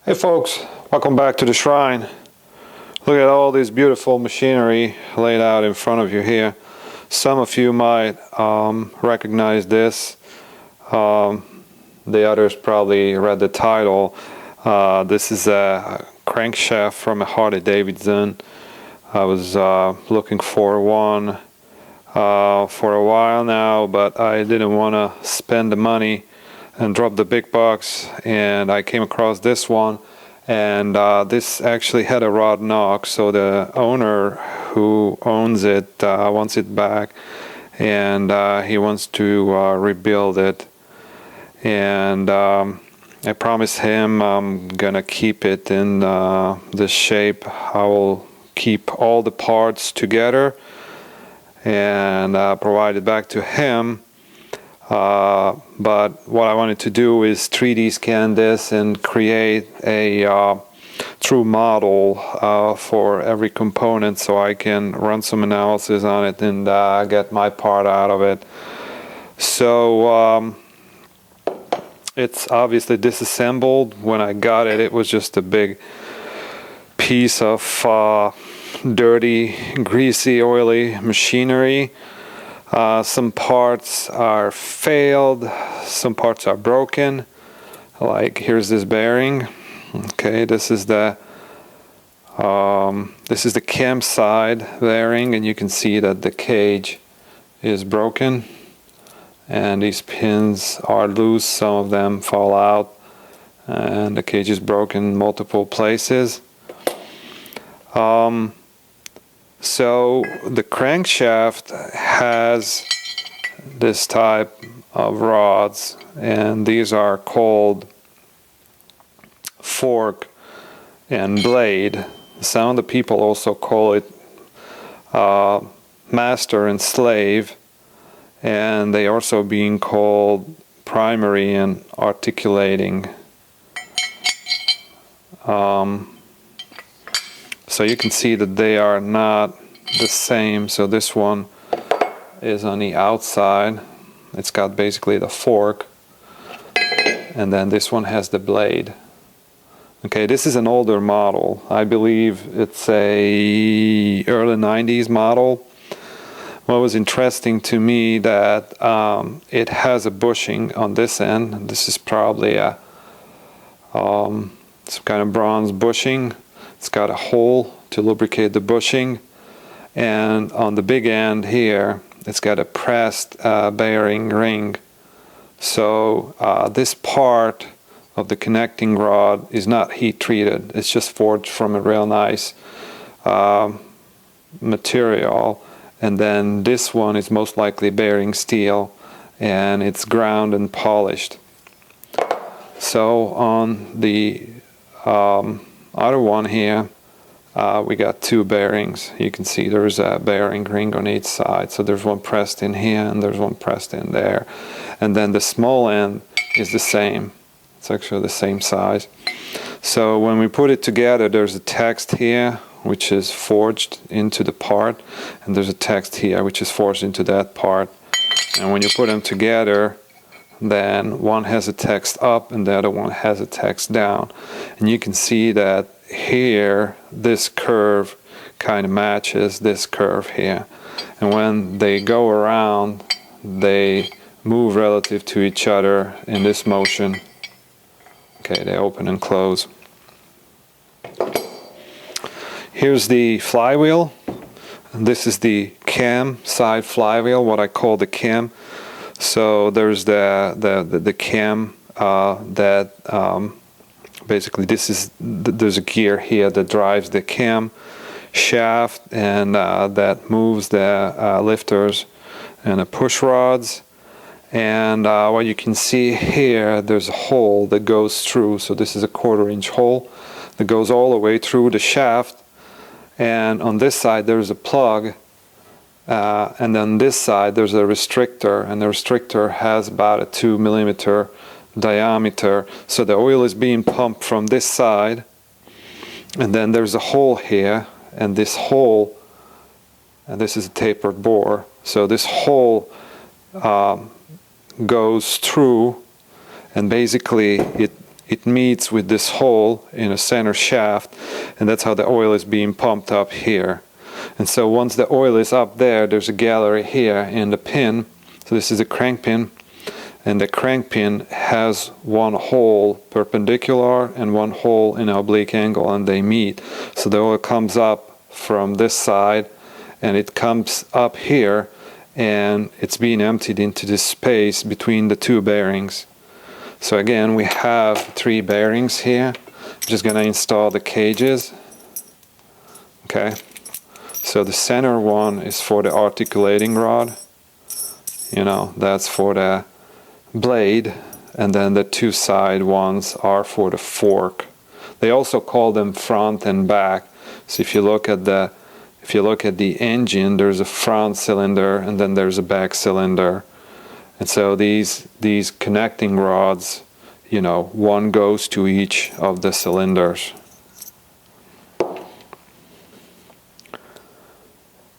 Hey folks, welcome back to the shrine. Look at all this beautiful machinery laid out in front of you here. Some of you might recognize this. The others probably read the title. This is a crankshaft from a Harley Davidson. I was looking for one for a while now, but I didn't want to spend the money and drop the big bucks, and I came across this one, and this actually had a rod knock, so the owner who owns it wants it back, and he wants to rebuild it. And I promised him I'm gonna keep it in this shape. I will keep all the parts together and provide it back to him. But what I wanted to do is 3D scan this and create a true model for every component, so I can run some analysis on it and get my part out of it. So it's obviously disassembled. When I got it, it was just a big piece of dirty, greasy, oily machinery. Some parts are failed, some parts are broken. Like here's this bearing. Okay, this is the cam side bearing, and you can see that the cage is broken, and these pins are loose. Some of them fall out, and the cage is broken in multiple places. So the crankshaft has this type of rods, and these are called fork and blade. Some of the people also call it master and slave, and they are also being called primary and articulating. So you can see that they are not the same. So this one is on the outside. It's got basically the fork, and then this one has the blade. Okay, this is an older model. I believe it's a early 90s model. What was interesting to me that it has a bushing on this end. This is probably a some kind of bronze bushing. It's got a hole to lubricate the bushing, and on the big end here it's got a pressed bearing ring. So this part of the connecting rod is not heat treated. It's just forged from a real nice material, and then this one is most likely bearing steel, and it's ground and polished. So on the other one here, we got two bearings. You can see there's a bearing ring on each side. So there's one pressed in here and there's one pressed in there. And then the small end is the same. It's actually the same size. So when we put it together, there's a text here which is forged into the part, and there's a text here which is forged into that part. And when you put them together, then one has a text up and the other one has a text down. And you can see that here this curve kind of matches this curve here, and when they go around they move relative to each other in this motion. Okay, they open and close. Here's the flywheel, and this is the cam side flywheel, what I call the cam. So there's the cam that basically there's a gear here that drives the cam shaft, and that moves the lifters and the push rods. And what you can see here, there's a hole that goes through. So this is a 1/4 inch hole that goes all the way through the shaft, and on this side there's a plug. And then this side there's a restrictor, and the restrictor has about a 2 millimeter diameter. So the oil is being pumped from this side, and then there's a hole here, and this hole, and this is a tapered bore, so this hole goes through, and basically it it meets with this hole in a center shaft, and that's how the oil is being pumped up here. And so once the oil is up there, there's a gallery here in the pin. So this is a crank pin, and the crank pin has one hole perpendicular and one hole in an oblique angle, and they meet. So the oil comes up from this side and it comes up here, and it's being emptied into this space between the two bearings. So again, we have 3 bearings here. I'm just going to install the cages. Okay, so the center one is for the articulating rod, that's for the blade, and then the 2 side ones are for the fork. They also call them front and back. So if you look at the engine, there's a front cylinder and then there's a back cylinder. And so these connecting rods, one goes to each of the cylinders.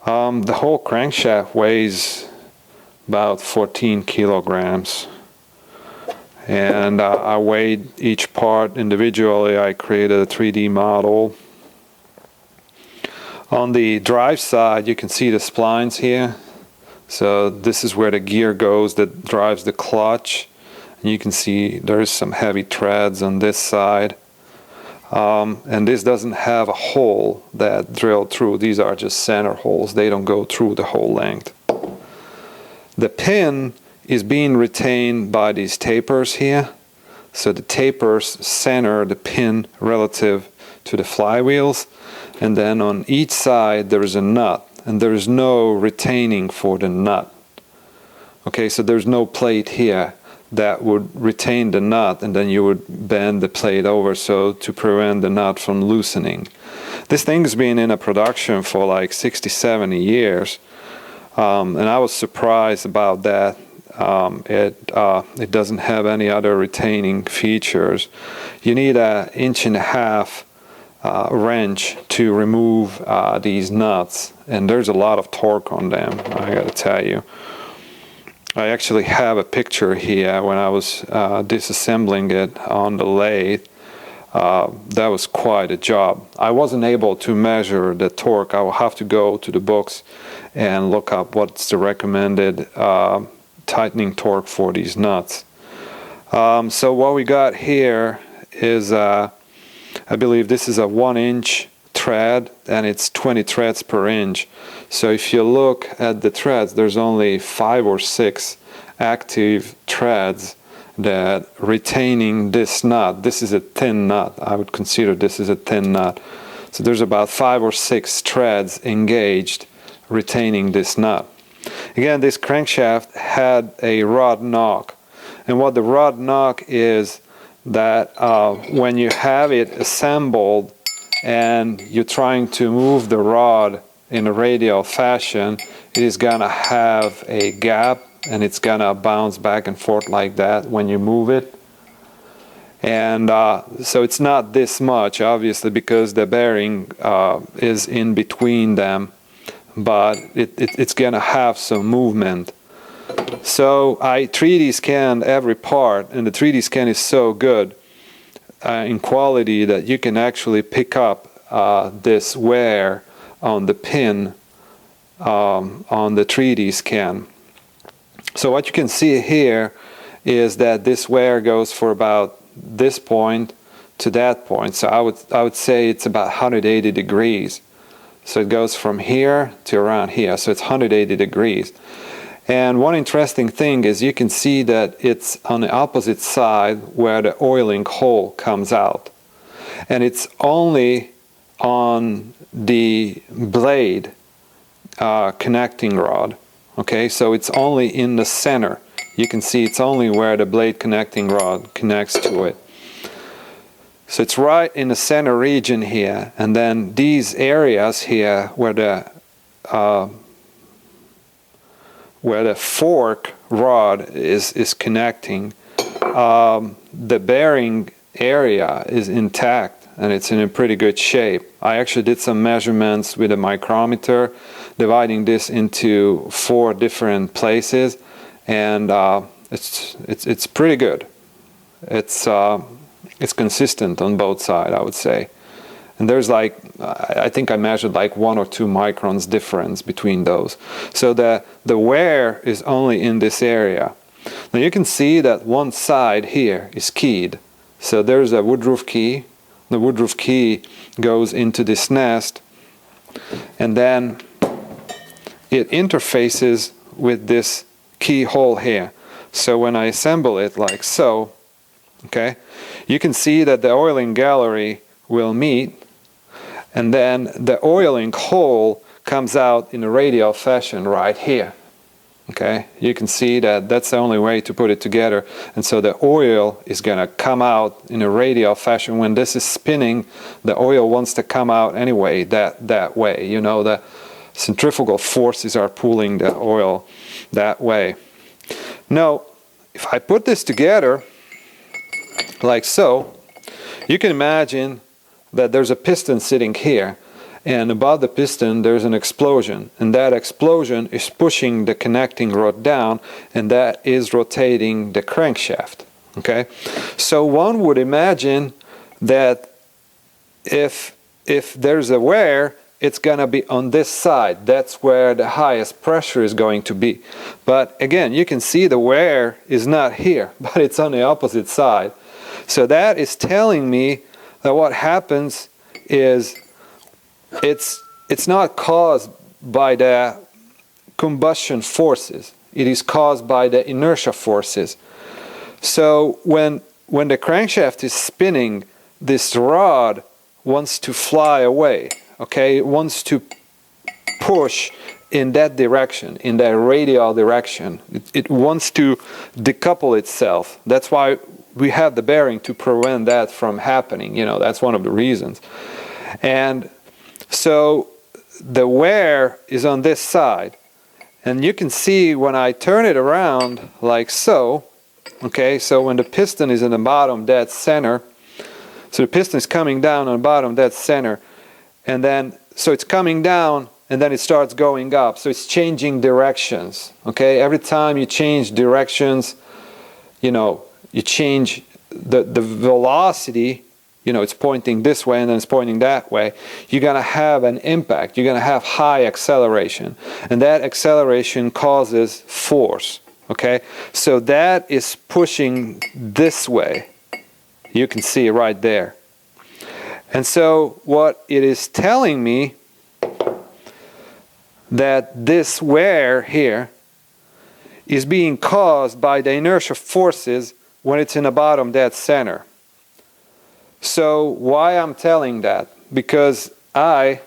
The whole crankshaft weighs about 14 kilograms. And I weighed each part individually. I created a 3D model. On the drive side, you can see the splines here. So this is where the gear goes that drives the clutch. And you can see there's some heavy treads on this side. And this doesn't have a hole that drilled through. These are just center holes. They don't go through the whole length. The pin is being retained by these tapers here. So the tapers center the pin relative to the flywheels, and then on each side there is a nut, and there is no retaining for the nut. Okay, so there's no plate here that would retain the nut, and then you would bend the plate over so to prevent the nut from loosening. This thing's been in a production for like 60-70 years, and I was surprised about that. It doesn't have any other retaining features. You need 1.5 inch wrench to remove these nuts, and there's a lot of torque on them, I gotta tell you. I actually have a picture here when I was disassembling it on the lathe. That was quite a job. I wasn't able to measure the torque. I will have to go to the books and look up what's the recommended tightening torque for these nuts. So what we got here is I believe this is a 1-inch thread, and it's 20 threads per inch. So if you look at the threads, there's only 5 or 6 active threads that retaining this nut. This is a thin nut. I would consider this is a thin nut. So there's about 5 or 6 threads engaged retaining this nut. Again, this crankshaft had a rod knock, and what the rod knock is that when you have it assembled and you're trying to move the rod in a radial fashion, it is gonna have a gap, and it's gonna bounce back and forth like that when you move it. And so it's not this much, obviously, because the bearing is in between them, but it's gonna have some movement. So I 3D scanned every part, and the 3D scan is so good in quality that you can actually pick up this wear on the pin on the 3D scan. So what you can see here is that this wear goes for about this point to that point. So I would say it's about 180 degrees. So it goes from here to around here. So it's 180 degrees. And one interesting thing is you can see that it's on the opposite side where the oiling hole comes out. And it's only on the blade connecting rod. Okay, so it's only in the center. You can see it's only where the blade connecting rod connects to it. So it's right in the center region here, and then these areas here where the fork rod is connecting, the bearing area is intact and it's in a pretty good shape. I actually did some measurements with a micrometer, dividing this into 4 different places, and it's pretty good. It's It's consistent on both sides, I would say. And there's like, I think I measured like 1 or 2 microns difference between those. So the wear is only in this area. Now you can see that one side here is keyed. So there's a woodruff key. The woodruff key goes into this nest, and then it interfaces with this keyhole here. So when I assemble it like so, okay, you can see that the oiling gallery will meet, and then the oiling hole comes out in a radial fashion right here. Okay, you can see that that's the only way to put it together, and so the oil is going to come out in a radial fashion. When this is spinning, the oil wants to come out anyway that way. You know, the centrifugal forces are pulling the oil that way. Now, if I put this together like so, you can imagine that there's a piston sitting here, and above the piston there's an explosion, and that explosion is pushing the connecting rod down, and that is rotating the crankshaft. Okay, so one would imagine that if there's a wear, it's going to be on this side. That's where the highest pressure is going to be. But again, you can see the wear is not here, but it's on the opposite side. So that is telling me that what happens is it's not caused by the combustion forces. It is caused by the inertia forces. So when the crankshaft is spinning, this rod wants to fly away. Okay, it wants to push in that direction, in that radial direction. It wants to decouple itself. That's why we have the bearing, to prevent that from happening. You know, that's one of the reasons. And so the wear is on this side, and you can see when I turn it around like so. Okay, so when the piston is in the bottom dead center, so the piston is coming down on the bottom dead center, and then so it's coming down, and then it starts going up. So it's changing directions. Okay, every time you change directions, you know, you change the velocity. You know, it's pointing this way and then it's pointing that way. You're going to have an impact. You're going to have high acceleration, and that acceleration causes force. Okay, so that is pushing this way. You can see right there. And so what it is telling me, that this wear here is being caused by the inertia forces when it's in the bottom dead center. So why I'm telling that? Because I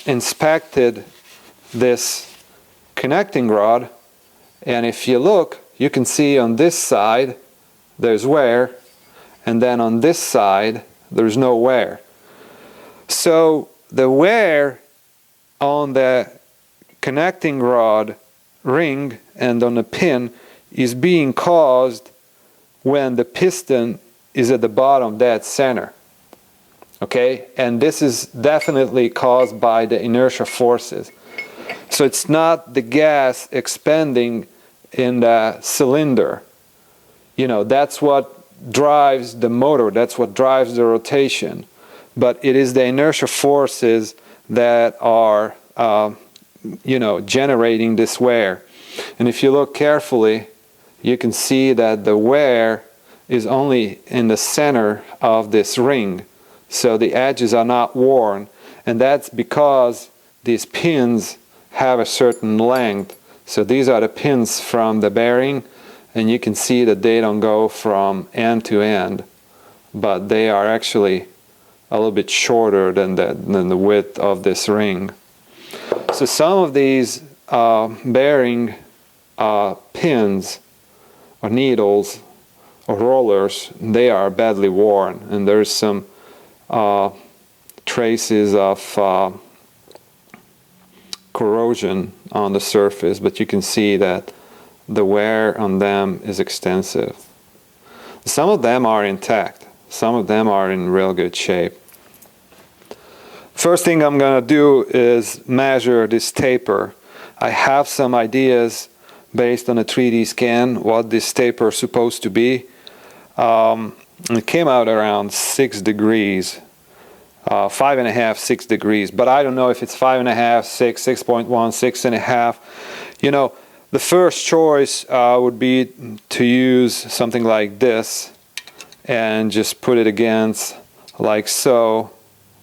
inspected this connecting rod, and if you look, you can see on this side there's wear, and then on this side there's no wear. So the wear on the connecting rod ring and on the pin is being caused when the piston is at the bottom dead center. Okay, and this is definitely caused by the inertia forces. So it's not the gas expanding in the cylinder. You know, that's what drives the motor, that's what drives the rotation. But it is the inertia forces that are you know, generating this wear. And if you look carefully, you can see that the wear is only in the center of this ring, so the edges are not worn, and that's because these pins have a certain length. So these are the pins from the bearing, and you can see that they don't go from end to end, but they are actually a little bit shorter than the width of this ring. So some of these bearing pins or needles or rollers, they are badly worn, and there's some traces of corrosion on the surface, but you can see that the wear on them is extensive. Some of them are intact, some of them are in real good shape. First thing I'm going to do is measure this taper. I have some ideas based on a 3D scan what this taper is supposed to be. And it came out around 6 degrees, 5.5, 6 degrees. But I don't know if it's 5.5, 6, 6.1, 6.5. You know, the first choice would be to use something like this and just put it against like so,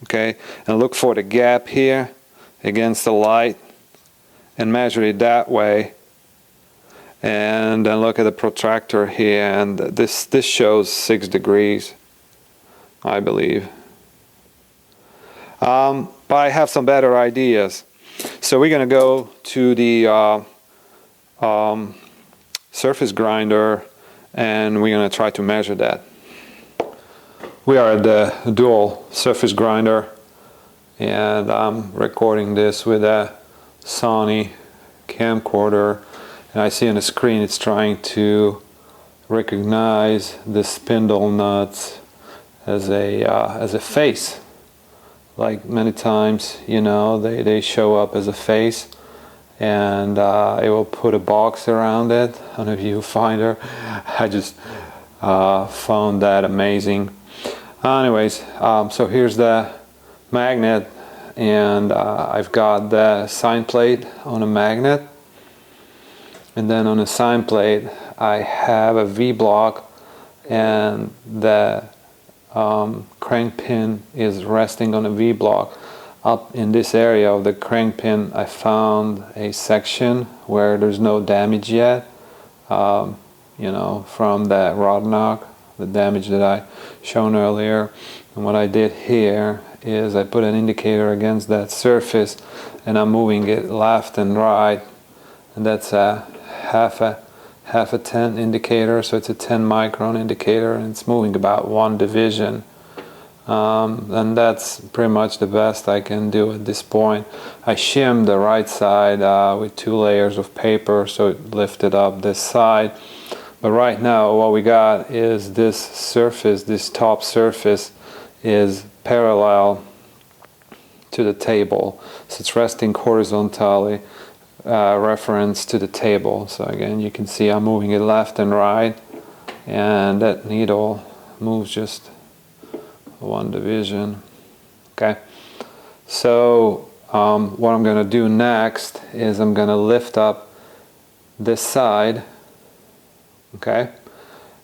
okay, and look for the gap here against the light and measure it that way, and then look at the protractor here, and this shows 6 degrees, I believe. But I have some better ideas. So we're gonna go to the surface grinder, and we're gonna try to measure that. We are at the dual surface grinder, and I'm recording this with a Sony camcorder, and I see on the screen it's trying to recognize the spindle nuts as a face. Like many times, you know, they show up as a face, and it will put a box around it on a viewfinder. I just found that amazing. Anyways, so here's the magnet, and I've got the sign plate on a magnet, and then on the sign plate I have a V-block, and the crank pin is resting on a V-block. Up in this area of the crank pin I found a section where there's no damage yet, you know, from that rod knock, the damage that I shown earlier. And what I did here is I put an indicator against that surface, and I'm moving it left and right, and that's a half a 10 indicator, so it's a 10 micron indicator, and it's moving about 1 division. And that's pretty much the best I can do at this point. I shimmed the right side with 2 layers of paper, so it lifted up this side. But right now what we got is this surface, this top surface is parallel to the table, so it's resting horizontally, reference to the table. So again, you can see I'm moving it left and right, and that needle moves just 1 division. Okay, so what I'm going to do next is I'm going to lift up this side, okay,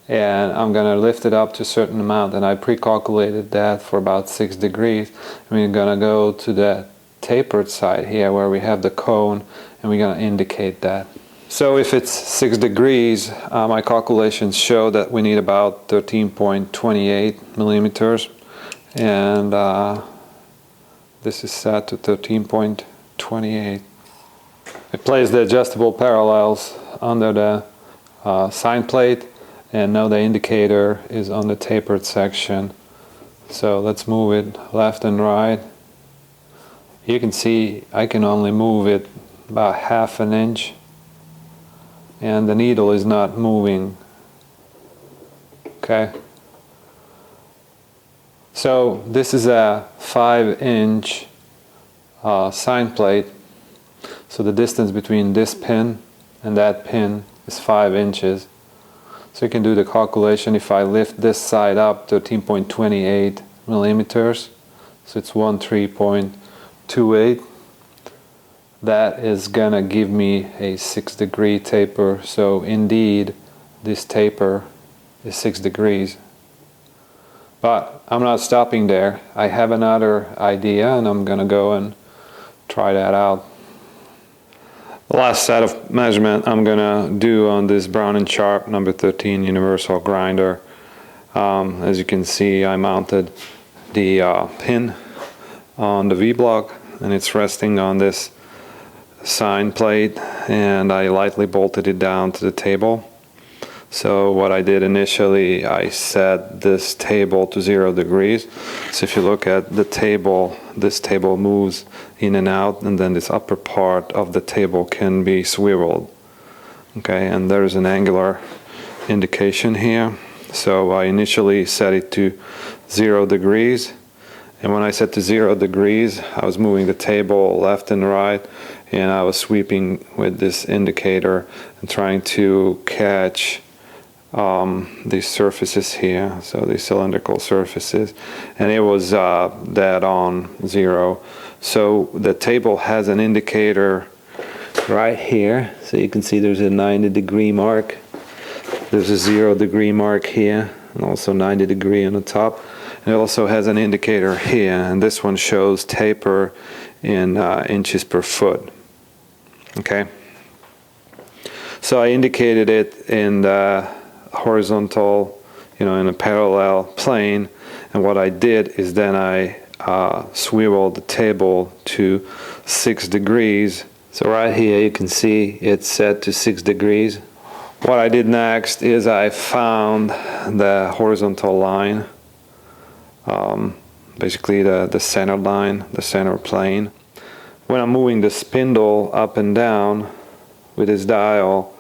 and I'm going to lift it up to a certain amount, and I pre-calculated that for about 6 degrees. And we're going to go to the tapered side here where we have the cone, and we're going to indicate that. So if it's 6 degrees, my calculations show that we need about 13.28 millimeters, and this is set to 13.28. I place the adjustable parallels under the sign plate, and now the indicator is on the tapered section. So let's move it left and right. You can see I can only move it about ½ an inch, and the needle is not moving. Okay, so this is a 5-inch sign plate, so the distance between this pin and that pin is 5 inches. So you can do the calculation. If I lift this side up 13.28 millimeters, so it's 13.28, that is gonna give me a 6 degree taper. So indeed this taper is 6 degrees. But I'm not stopping there. I have another idea, and I'm gonna go and try that out. The last set of measurement I'm gonna do on this Brown & Sharp number 13 universal grinder. As you can see, I mounted the pin on the V-block, and it's resting on this sign plate, and I lightly bolted it down to the table. So what I did initially, I set this table to 0 degrees. So if you look at the table, this table moves in and out, and then this upper part of the table can be swiveled. Okay, and there's an angular indication here. So I initially set it to 0 degrees, and when I set to 0 degrees, I was moving the table left and right, and I was sweeping with this indicator and trying to catch these surfaces here, so these cylindrical surfaces, and it was dead on 0. So the table has an indicator right here, so you can see there's a 90-degree mark, there's a 0-degree mark here, and also 90-degree on the top, and it also has an indicator here, and this one shows taper in inches per foot. Okay, so I indicated it in the horizontal, in a parallel plane, and what I did is then I swiveled the table to 6 degrees. So right here you can see it's set to 6 degrees. What I did next is I found the horizontal line, basically the center line, the center plane. When I'm moving the spindle up and down with this dial,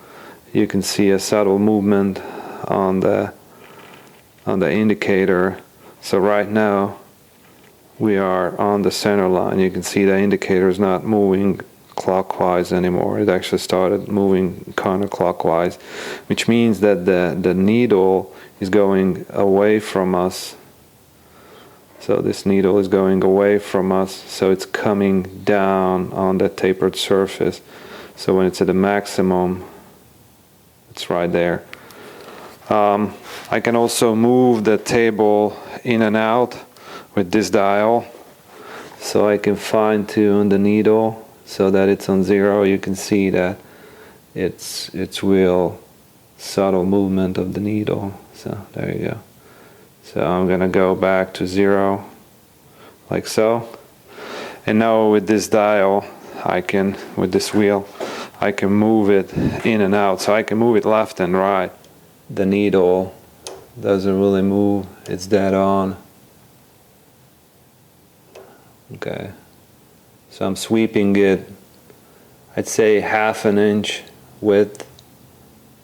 you can see a subtle movement on the indicator. So right now we are on the center line. You can see the indicator is not moving clockwise anymore. It actually started moving counterclockwise, which means that the needle is going away from us. So this needle is going away from us, so it's coming down on the tapered surface. So when it's at the maximum, it's right there. I can also move the table in and out with this dial, so I can fine-tune the needle so that it's on 0. You can see that it's real subtle movement of the needle. So there you go. So I'm gonna go back to 0 like so, and now with this dial with this wheel I can move it in and out, so I can move it left and right. The needle doesn't really move, it's dead on. Okay, so I'm sweeping it, I'd say 1/2 inch width,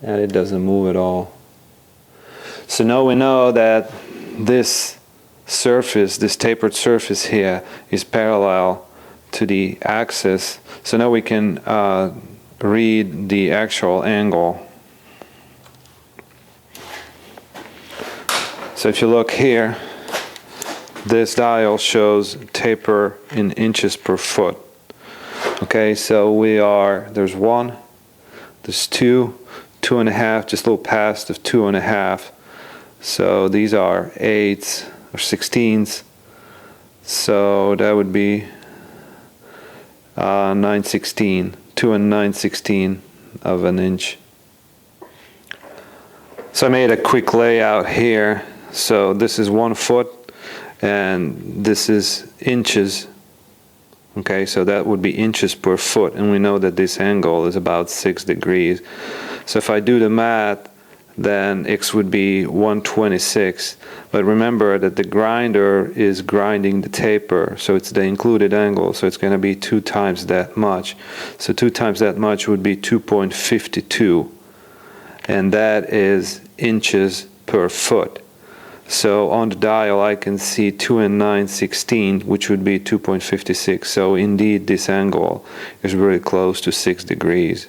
and it doesn't move at all. So now we know that this surface, this tapered surface here, is parallel to the axis. So now we can read the actual angle. So if you look here, this dial shows taper in inches per foot. Okay, so there's 1, there's 2, 2.5, just a little past of 2.5. So these are 8s or 16s. So that would be 9/16, 2 and 9/16 of an inch. So I made a quick layout here. So this is 1 foot, and this is inches. Okay, so that would be inches per foot, and we know that this angle is about 6 degrees. So if I do the math, then X would be 126. But remember that the grinder is grinding the taper, so it's the included angle, so it's going to be 2 times that much. So 2 times that much would be 2.52, and that is inches per foot. So on the dial I can see 2 and 9/16, which would be 2.56. So indeed this angle is really close to 6 degrees.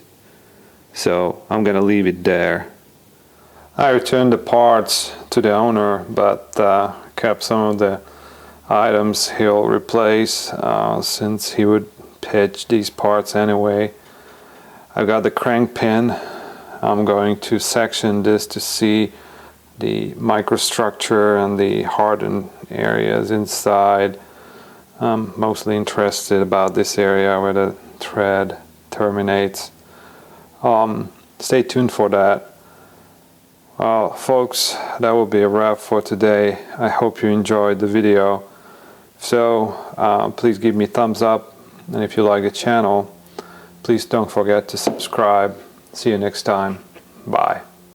So I'm going to leave it there. I returned the parts to the owner, but kept some of the items he'll replace since he would pitch these parts anyway. I've got the crank pin. I'm going to section this to see the microstructure and the hardened areas inside. I'm mostly interested about this area where the thread terminates. Stay tuned for that. Well, folks, that will be a wrap for today. I hope you enjoyed the video. So please give me a thumbs up, and if you like the channel, please don't forget to subscribe. See you next time. Bye.